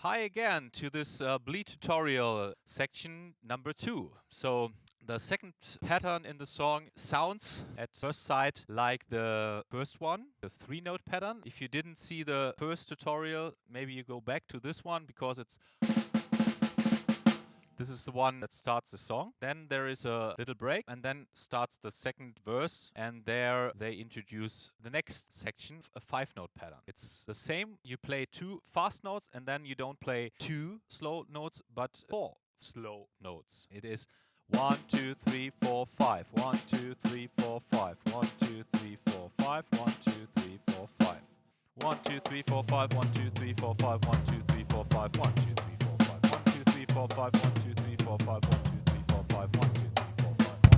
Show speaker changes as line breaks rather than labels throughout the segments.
Hi again to this bleed tutorial section number 2. So the second pattern in the song sounds at first sight like the first one, the 3-note pattern. If you didn't see the first tutorial, maybe you go back to this one because this is the one that starts the song. Then there is a little break and then starts the second verse, and there they introduce the next section, a 5-note pattern. It's the same. You play 2 fast notes and then you don't play 2 slow notes but 4 slow notes. It is 1, 2, 3, 4, 5. 1, 2, 3, 4, 5. 1, 2, 3, 4, 5. 1, 2, 3, 4, 5. 1, 2, 3, 4, 5. 1, 2, 3, 4, 5. 1, 2, 3, 4, 5. 1, 2, 3, 4, 5. 1, 2, 3, 4, 5. 1, 2, 3, 4, 5. 1, 2, 3, 4, 5. 1,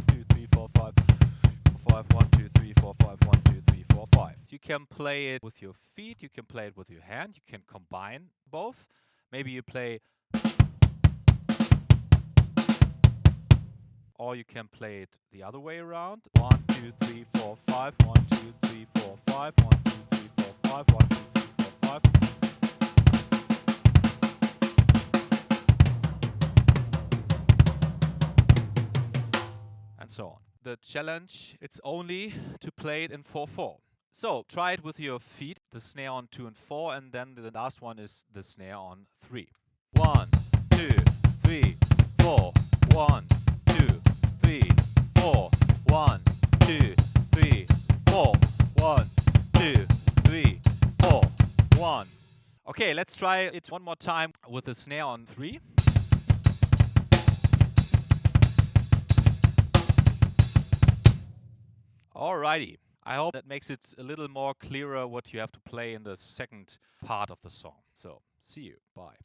2, 3, 4, 5. 1, 2, 3, 4, 5. 1, 2, 3, 4, 5. 1, 2, 3, 4, 5. You can play it with your feet. You can play it with your hand. You can combine both. Maybe you play, or you can play it the other way around. 1, 2, 3, 4, 5. 1, 2, 3, 4, 5. 1, 2, 3, 4, 5. 1, 2, 3, 4, 5. And so on. The challenge, it's only to play it in 4/4. So try it with your feet, the snare on 2 and 4, and then the last one is the snare on 3. 1, 2, 3, 4. 1, 2, 3, 4. 1, 2, 3, 4. 1, 2, 3, 4. 1. Okay, let's try it one more time with the snare on 3. Alrighty. I hope that makes it a little more clearer what you have to play in the second part of the song. So, see you. Bye.